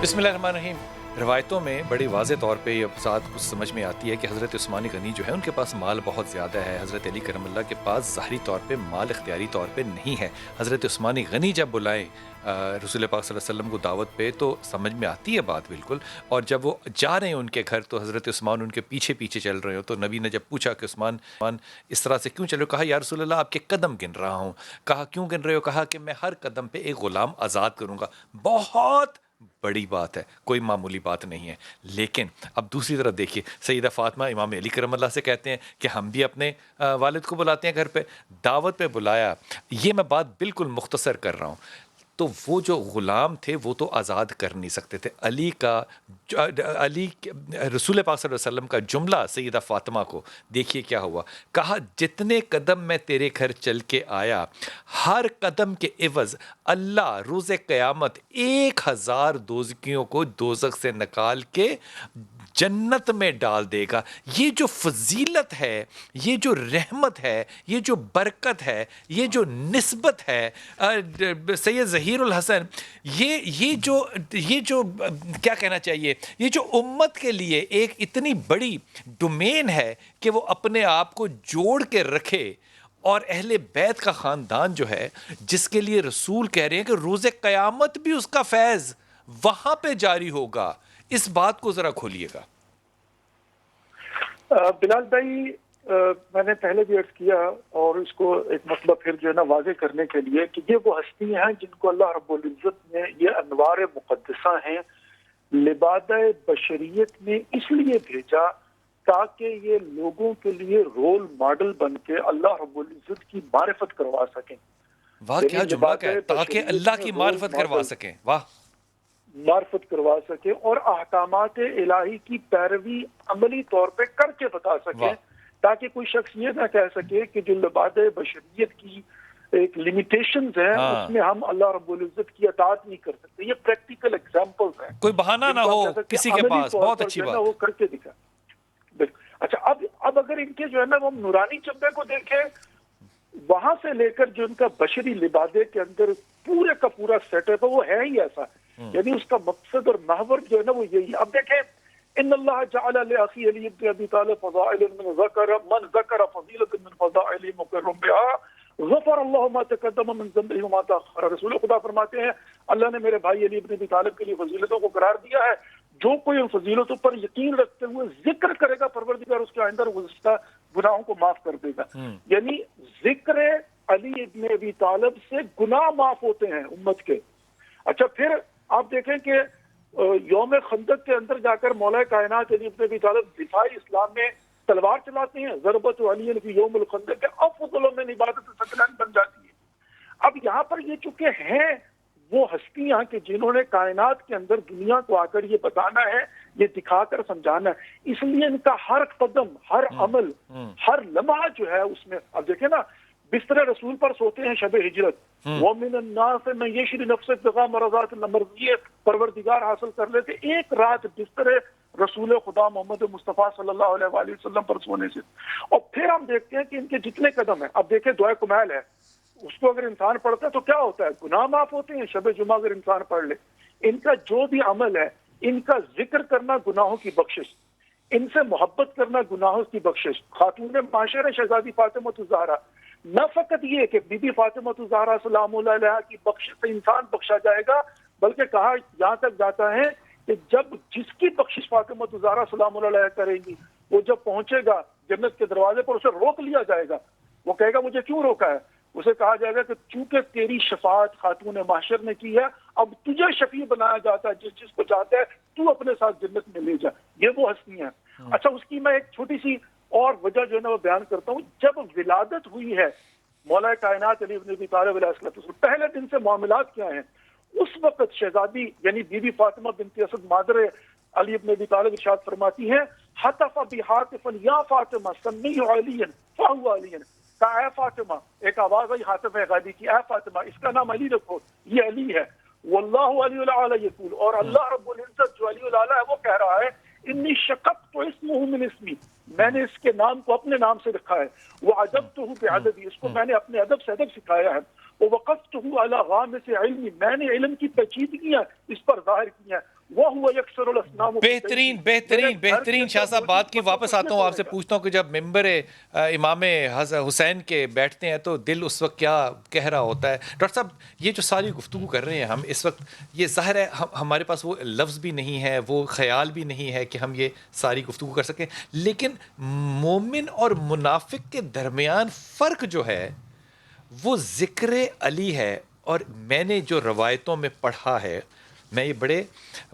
बिस्मिल्लाहिर्रहमानिर्रहीम। रवायतों में बड़ी वाज़े तौर पे ये बात कुछ समझ में आती है कि हज़रत उस्मान गनी जो है उनके पास माल बहुत ज़्यादा है। हज़रत अली करमल्ला के पास ज़ाहिरी तौर पे माल इख्तियारी तौर पे नहीं है। हज़रत उस्मान गनी जब बुलाएं रसूल पाक सल्लल्लाहु अलैहि वसल्लम को दावत पे तो समझ में आती है बात बिल्कुल। और जब वो जा रहे हैं उनके घर तो हज़रत उस्मान उनके पीछे पीछे चल रहे हो तो नबी ने जब पूछा कि उस्मान इस तरह से क्यों चल रहे हो, कहा या रसूल अल्लाह आपके कदम गिन रहा हूँ। कहा क्यों गिन रहे हो, कहा कि मैं हर कदम पे एक ग़ुलाम आज़ाद करूँगा। बहुत बड़ी बात है, कोई मामूली बात नहीं है। लेकिन अब दूसरी तरफ देखिए, सैयदा फ़ातिमा इमाम अली करमल्लाह से कहते हैं कि हम भी अपने वालिद को बुलाते हैं घर पे, दावत पे बुलाया। ये मैं बात बिल्कुल मुख्तसर कर रहा हूँ। तो वो जो ग़ुलाम थे वो तो आज़ाद कर नहीं सकते थे। अली रसूल पाक सल्लल्लाहु अलैहि वसल्लम का जुमला सैयदा फ़ातिमा को देखिए क्या हुआ। कहा जितने कदम मैं तेरे घर चल के आया, हर कदम के इवज़ अल्लाह रोज़े क़यामत 1000 दोज़कियों को दोज़ख से निकाल के जन्नत में डाल देगा। ये जो फ़ज़ीलत है, ये जो रहमत है, ये जो बरकत है, ये जो निस्बत है सैयद ज़हीरुल हसन, ये जो क्या कहना चाहिए, ये जो उम्मत के लिए एक इतनी बड़ी डोमेन है कि वो अपने आप को जोड़ के रखे। और अहले बैत का ख़ानदान जो है, जिसके लिए रसूल कह रहे हैं कि रोज़े क़यामत भी उसका फैज़ वहाँ पे जारी होगा। इस बात को ज़रा खोलिएगा। बिलाल भाई, मैंने पहले भी अर्ज किया और इसको एक मतलब फिर जो है ना वाजे करने के लिए कि ये वो हस्तियां हैं जिनको अल्लाह रब्बुल इज्जत ने ये अनवार मुक़द्दसा हैं लिबादा बशरियत में इसलिए भेजा ताकि ये लोगों के लिए रोल मॉडल बन के अल्लाह रब्बुल इज्जत की मारिफत करवा सकें। वाह क्या जुमला क्या है, ताकि अल्लाह की मारिफत करवा सकें। वाह, मार्फत करवा सके और अहकामात इलाही की पैरवी अमली तौर पे करके बता सके, ताकि कोई शख्स ये ना कह सके कि जो लिबाद बशरियत की एक लिमिटेशंस है उसमें हम अल्लाह रब्बुल इज्जत की अताअत नहीं कर सकते। ये प्रैक्टिकल एग्जांपल्स हैं, कोई बहाना ना हो किसी के पास। बहुत अच्छी बात, वो करके दिखा। अच्छा, अब अगर इनके जो है ना वो नूरानी चंबे को देखें, वहां से लेकर जो इनका बशरी लिबादे के अंदर पूरे का पूरा सेटअप है वो है ही ऐसा, यानी उसका मकसद और महवर जो है ना वो यही है। अब देखें, इन्नल्लाह जअल लिअखी अली इब्न अबी तालिब फज़ाइलन मन ज़कर फज़ीलतन मिन फज़ाइल मुकर्रम बिहा ग़फ़र अल्लाहु मा तक़द्दम मिन ज़ंबिही व मा तअख़्ख़र। रसूल खुदा फरमाते हैं अल्लाह ने मेरे भाई अली इब्न अबी तालिब के लिए फजीलतों को करार दिया है। जो कोई उन फजीलतों पर यकीन रखते हुए जिक्र करेगा, परवरदिगार उसके आइंदा गुज़िश्ता गुनाहों को माफ कर देगा। यानी जिक्र अली इब्न अबी तालिब से गुनाह माफ होते हैं उम्मत के। अच्छा, फिर आप देखें कि यौम खंदक के अंदर जाकर मौला कायनात अली इब्न अबी तालिब दिफाई इस्लाम में तलवार चलाते हैं। ज़रबत अली फी यौमुल खंदक के अफ़ज़ल मिन इबादत सकलान बन जाती है। अब यहाँ पर ये चुके हैं वो हस्तियां कि जिन्होंने कायनात के अंदर दुनिया को आकर ये बताना है, ये दिखाकर समझाना है, इसलिए इनका हर कदम, हर अमल, हर लम्हा जो है उसमें, अब देखें ना, बिस्तर रसूल पर सोते हैं शब हिजरत, वो मिनन्नास में ये श्री नफ्स मरज़ात मर्ज़िये परवरदिगार हासिल कर लेते एक रात बिस्तर रसूल खुदा मोहम्मद मुस्तफ़ा सल्लल्लाहु अलैहि वसल्लम पर सोने से। और फिर हम देखते हैं कि इनके जितने कदम हैं, अब देखें दुआ कुमैल है, उसको अगर इंसान पढ़ता है तो क्या होता है, गुनाह माफ होते हैं। शब जुमा अगर इंसान पढ़ ले, इनका जो भी अमल है, इनका जिक्र करना गुनाहों की बख्शिश, इनसे मोहब्बत करना गुनाहों की बख्शिश। खातून माशर शहजादी फातिमा ज़हरा, न फकत ये कि बीबी फातिमा ज़हरा सलामुल्लाह अलैहा की बख्शिश से इंसान बख्शा जाएगा, बल्कि कहा यहाँ तक जाता है कि जब जिसकी बख्शिश फातिमा ज़हरा सलामुल्लाह अलैहा करेंगी, वो जब पहुंचेगा जन्नत के दरवाजे पर उसे रोक लिया जाएगा। वो कहेगा मुझे क्यों रोका है? उसे कहा जाएगा कि चूंकि तेरी शफाअत खातून माशर ने की है, अब तुझे शफी बनाया जाता है, जिस चीज को चाहता है तू अपने साथ जन्नत में ले जा। ये वो हस्तियां हैं। अच्छा, उसकी मैं एक छोटी सी और वजह जो है ना वो बयान करता हूँ। जब विलादत हुई है मौला कायनात अली इब्न अबी तालिब अलैहिस्सलाम, पहले दिन से मामलात क्या हैं, उस वक्त शहजादी यानी बीबी फातिमा बिनत असद मादर अली इब्न अबी तालिब इरशाद फरमाती हैं, हतफ़ बिहातिफ़न या फातिमा सम्मी अलियन फहुव अलियन, कहा फातिमा, एक आवाज आई हातिफ गादी की, ए फातिमा इसका नाम अली रखो, ये अली है। वल्लाहु अलियुल आला यकूल, और अल्लाह रब्बुल इज्जत जो अलियुल आला है वो कह रहा है, इन्नी शक़क़्तु इस्महु मिन इस्मी, मैंने इसके नाम को अपने नाम से रखा है। वो अदबतुहु बिअदबी, इसको मैंने अपने अदब से अदब सिखाया है। वो वक़फ़तुहु अला गामिस इल्मी, मैंने इल्म की पेचीदगियां इस पर जाहिर की हैं। वहुव यक्सरुल अस्नाम। बेहतरीन बेहतरीन बेहतरीन शाह साहब बात की। वापस आता हूँ आपसे पूछता हूँ कि जब मिंबर इमाम हुसैन के बैठते हैं तो दिल उस वक्त क्या कह रहा होता है। डॉक्टर साहब ये जो सारी गुफ्तगू कर रहे हैं हम इस वक्त, ये ज़ाहिर है हमारे पास वो लफ्ज़ भी नहीं है, वो ख्याल भी नहीं है कि हम ये सारी गुफ्तगू कर सकें, लेकिन मोमिन और मुनाफिक के दरमियान फ़र्क जो है वो ज़िक्र अली है। और मैंने जो रवायतों में पढ़ा है, मैं ये बड़े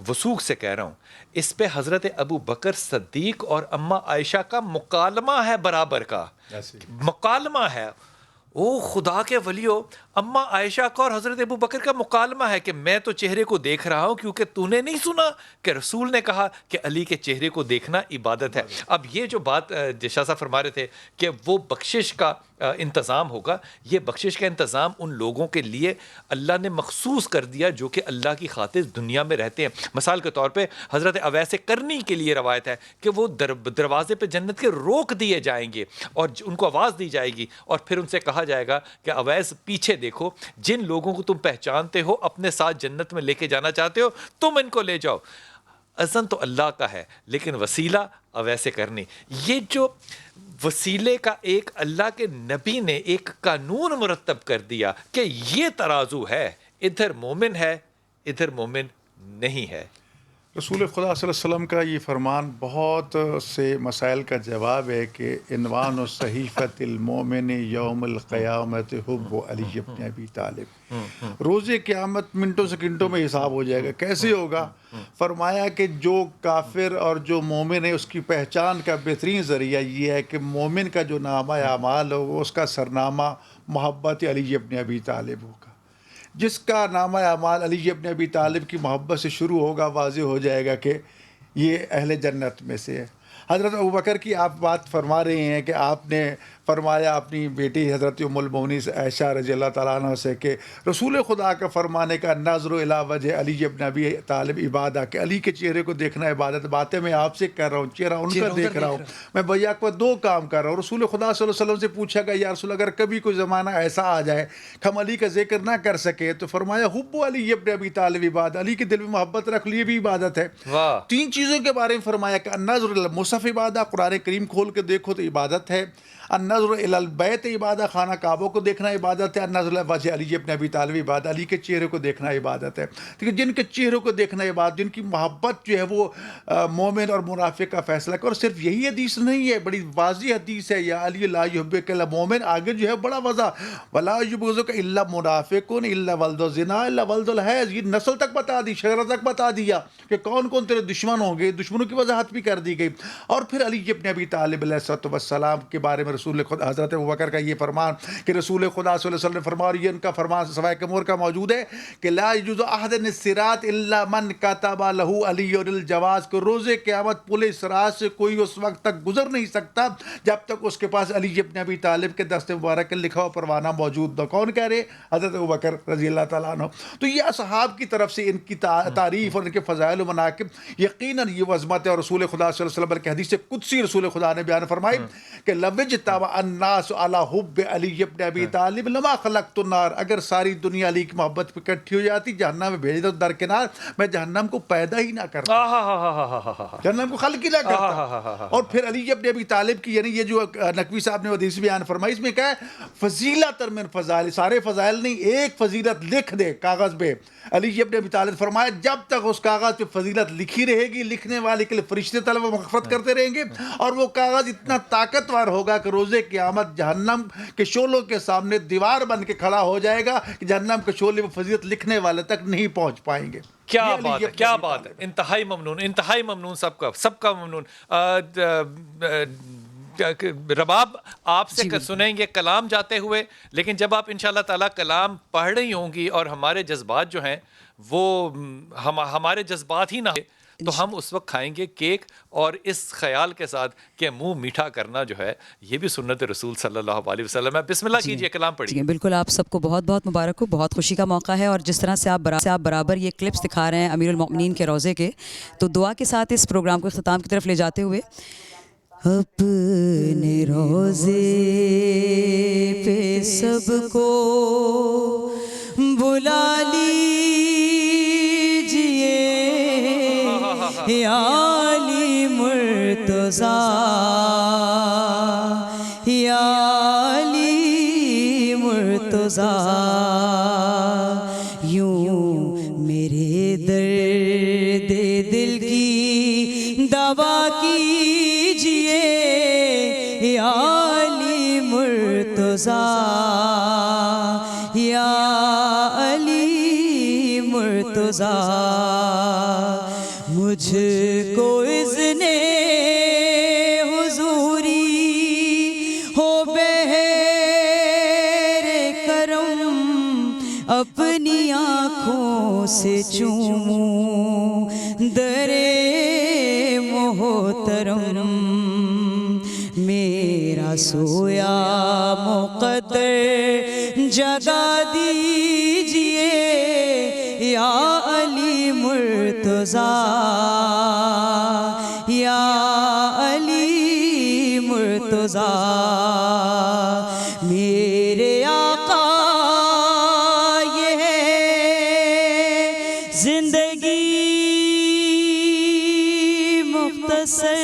वसूख से कह रहा हूँ, इस पे हज़रत अबू बकर सद्दीक और अम्मा आयशा का मुकालमा है, बराबर का मुकालमा है। ओ खुदा के वलियो, अम्मा आयशा का और हज़रत अबू बकर का मुकालमा है कि मैं तो चेहरे को देख रहा हूँ, क्योंकि तूने नहीं सुना कि रसूल ने कहा कि अली के चेहरे को देखना इबादत है। अब ये जो बात शाह साहब फरमा रहे थे कि वो बख्शिश का इंतज़ाम होगा, ये बख्शिश का इंतज़ाम उन लोगों के लिए अल्लाह ने मखसूस कर दिया जो कि अल्लाह की खातिर दुनिया में रहते हैं। मिसाल के तौर पे हज़रत अवैस करनी के लिए रवायत है कि वो दरवाजे पे जन्नत के रोक दिए जाएंगे और उनको आवाज़ दी जाएगी और फिर उनसे कहा जाएगा कि अवैस पीछे देखो, जिन लोगों को तुम पहचानते हो, अपने साथ जन्नत में लेके जाना चाहते हो, तुम इनको ले जाओ। अज़न तो अल्लाह का है, लेकिन वसीला अवैसे करनी। ये जो वसीले का एक अल्लाह के नबी ने एक कानून मुरतब कर दिया कि ये तराजू है, इधर मोमिन है, इधर मोमिन नहीं है। रसूल खुदा सल्लल्लाहु अलैहि वसल्लम का ये फरमान बहुत से मसाइल का जवाब है कि इनवान सहीफ़तिल मोमिन यौमुल क़यामत हुब्बु अली इब्न अबी तालिब। रोज़े क़यामत मिनटों सेकंडों में हिसाब हो जाएगा। कैसे होगा? फरमाया कि जो काफिर और जो मोमिन है उसकी पहचान का बेहतरीन ज़रिया ये है कि मोमिन का जो नामा अमाल हो उसका सरनामा मोहब्बत अली इब्न अबी तालिब होगा। जिसका नामा अमाल अली इब्न अबी तालिब की मोहब्बत से शुरू होगा, वाज़ेह हो जाएगा कि ये अहले जन्नत में से है। हज़रत अबू बकर की आप बात फरमा रहे हैं कि आपने फरमाया अपनी बेटी हज़रत उम्मुल मोमिनीन आयशा रज़ियल्लाहु तआला अन्हा से कि रसूल खुदा का फरमाने का नज़्र इला वजह अली इब्न अबी तालिब इबादा, कि अली के चेहरे को देखना इबादत। बातें मैं आपसे कर रहा हूँ, चेहरा उनका देख रहा हूँ, मैं भैया को दो काम कर रहा हूँ। रसूल खुदा सल्लल्लाहु अलैहि वसल्लम से पूछा गया, या रसूल अगर कभी कोई ज़माना ऐसा आ जाए कि हम अली का जिक्र ना कर सके, तो फरमाया हुब्बु अली इब्न अबी तालिब इबादा, अली के दिल में मोहब्बत रख लिए भी इबादत है। तीन चीज़ों के बारे में फरमाया कि नज़्र इला मुसहफ़ इबादा, कुरान करीम खोल के देखो तो इबादत है। अन्नज़्र इलल बैत इबादत, खाना काबों को देखना इबादत है। अन्नज़्र वजह अली इब्न अबी तालिब इबादत, अली के चेहरे को देखना इबादत है। ठीक है, जिनके चेहरों को देखना इबादत, जिनकी मोहब्बत जो है वो मोमिन और मुनाफिक का फैसला कर। और सिर्फ यही हदीस नहीं है, बड़ी वाज़ी हदीस है, या अली ला युहिब्बुका इल्ला मोमिन, आगे जो है बड़ा वज़ा, वला युबग़िज़ुका इल्ला मुनाफिकुन इल्ला वल्दु ज़िना इल्ला वल्दुल हैज़, ये नस्ल तक बता दी, शजरा तक बता दिया कि कौन कौन तेरे दुश्मन होंगे, दुश्मनों की वजाहत भी कर दी गई। और फिर अली इब्न अबी तालिब अलैहिस्सलाम के बारे में रसूल खुदा हज़रत अबू बकर का ये फरमान कि रसूल खुदा सल्लल्लाहु अलैहि वसल्लम ने फरमाया, ये उनका फरमान सवाए कमूर का मौजूद है कि ला यजुज़ु अहदन सिरात इल्ला मन कतबा लहू अलीयुल जवाज़, को रोज़े क़यामत पुल सिरात से कोई उस वक्त तक गुजर नहीं सकता जब तक उसके पास अली इब्न अबी तालिब के दस्ते मुबारक लिखा हुआ परवाना मौजूद न। कौन कह रहे? हज़रत अबू बकर रज़ियल्लाहु तआला अन्हु। तो ये असहाब की तरफ से इनकी तारीफ़ और इनके फ़ज़ाइल व मनाक़िब यकीनन ये अज़मत है। और रसूल खुदा सल्लल्लाहु अलैहि वसल्लम बल्कि हदीस कुदसी रसूल खुदा ने बयान फरमाई कि लविज्तमा अन्नास अला हुब्ब अली इब्न अबी तालिब लमा खलक़तु नार, अगर सारी दुनिया अली की मोहब्बत पे इकट्ठी हो जाती, जहन्नम में भेज दो दरकिनार, मैं जहन्नम को पैदा ही ना करता, जहन्नम को खल्क़ ही ना करता। और फिर अली इब्न अबी तालिब की, यानी ये जो नकवी साहब ने हदीस बयान फरमाई, इसमें क्या है? फजीलतन मिन फ़ज़ाइल, सारे फ़ज़ाइल नहीं, एक फजीलत लिख दे कागज़ पे। अली इब्न अबी तालिब फरमाया, जब तक उस कागज़ पे फजीलत लिखी रहेगी, लिखने वाले के लिए फरिश्ते तलब व मग़फ़िरत करते रहेंगे, और वो कागज़ इतना ताकतवर होगा कि रोज़े क़यामत जहन्नम के शोलों के सामने दीवार बन के खड़ा हो जाएगा कि जहन्नम के शोले वो फजीलत लिखने वाले तक नहीं पहुँच पाएंगे। क्या बात है, क्या बात है, इंतहाई ममनून, इंतहाई ममनून, सबका ममनून। रबाब आपसे सुनेंगे कलाम जाते हुए, लेकिन जब आप इंशाल्लाह ताला कलाम पढ़ रही होंगी और हमारे जज्बात जो हैं वो हमारे जज्बात ही ना, तो हम उस वक्त खाएंगे केक, और इस ख्याल के साथ कि मुंह मीठा करना जो है ये भी सुन्नत रसूल सल्लल्लाहु अलैहि वसल्लम है। बिस्मिल्लाह कीजिए, कलाम पढ़िए। बिल्कुल, आप सबको बहुत बहुत मुबारक हो, बहुत खुशी का मौका है। और जिस तरह से आप बराबर ये क्लिप्स दिखा रहे हैं अमीरुल मोमिनीन के रोज़े के, तो दुआ के साथ इस प्रोग्राम को ख़िताम की तरफ ले जाते हुए, अपने रोज़े पे सबको बुला लीजिए, या अली मुर्तज़ा, या अली मुर्तज़ा। यूं मेरे दर्द दिल की दवा कीजिए, या अली मुर्तज़ा, या अली मुर्तज़ा। मुझको इज़्ने हुज़ूरी हो बहरे करम, अपनी आँखों से चूमूं दरे मोहतरम। मेरा सोया मुक़द्दर जगा दीजिए, या अली मुर्तज़ा, या अली मुर्तज़ा। मेरे आका ये है जिंदगी मुख्तसर,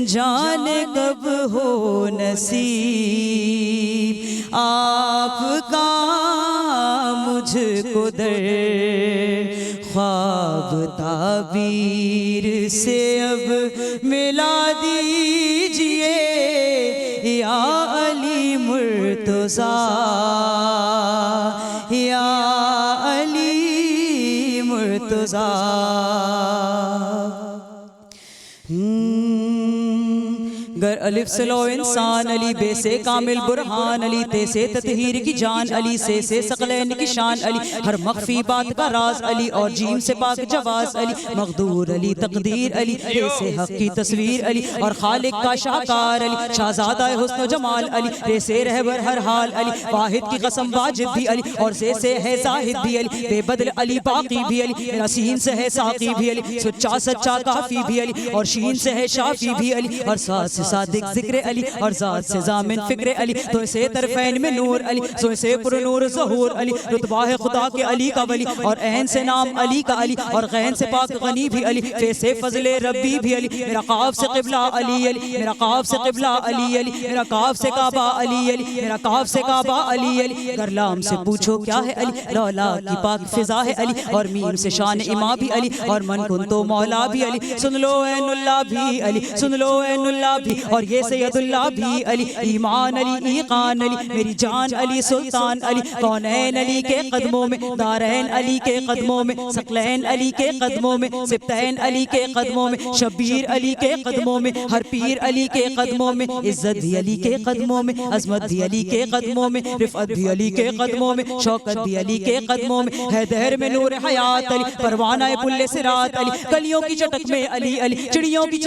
जाने कब हो नसीब आपका मुझको दर। ख्वाब ताबीर से अब मिला दीजिए, या अली मुर्तज़ा, या अली मुर्तज़ा। गर अलिफ से लो इंसान अली, बे से कामिल बुरहान अली, ते से ततहीर की जान अली, से सकलैन की शान अली, हर मख्फी बात का राज अली, और जीम से पाक जवाज अली, मकदूर अली तकदीर अली, ते से हक की तस्वीर अली, और खालिक का शाहकार अली, शाहजादा हुस्न जमाल अली, ते से रहबर हर हाल अली, वाहिद की कसम वाजिब भी अली, और से है जाहिद भी अली, बेबदल अली बाकी भी अली, मेरा सीन से है साकी भी अली, सच्चा सच्चा काफी भी अली, और शीन से है शाफी भी अली, और साथ से सादिक जिक्र अली, और जात से जामिन फिक्र अली, तो से तरफैन में नूर अली, तो से पुरनूर ज़हूर अली, रुतबा है खुदा के अली का वली, और ऐन से नाम अली का अली, और गैन से पाक गनी भी अली, फे से फजले रब्बी भी अली, मेरा काफ से क़िबला अली अली, मेरा काफ से क़िबला अली अली, मेरा काफ से काबा अली अली, मेरा काफ से काबा अली अली। कर लाम से पूछो क्या है अली, लौला की पाक फिजा है अली, और मीम से शान इमा भी अली, और मन कुन तो मौला भी अली। सुन लो ऐनुल्लाह भी अली, सुन लो ऐनुल्लाह भी, और ये सैयदुल्लाह भी अली, ईमान अली ईकान अली, मेरी जान अली सुल्तान अली, कौनैन अली के कदमों में, दारैन अली के कदमों में, सकलैन अली के कदमों में, सिब्तैन अली के कदमों में, शबीर अली के कदमों में, हर पीर अली के कदमों में, इज्जत भी अली के कदमों में, अजमत भी अली के कदमों में, रिफत भी अली के कदमों में, शौकत भी अली के कदमों में, हैदर में नूर हयात अली, परवाना पुल्ले सिरात अली, कलियों की चटक में अली अली, चिड़ियों की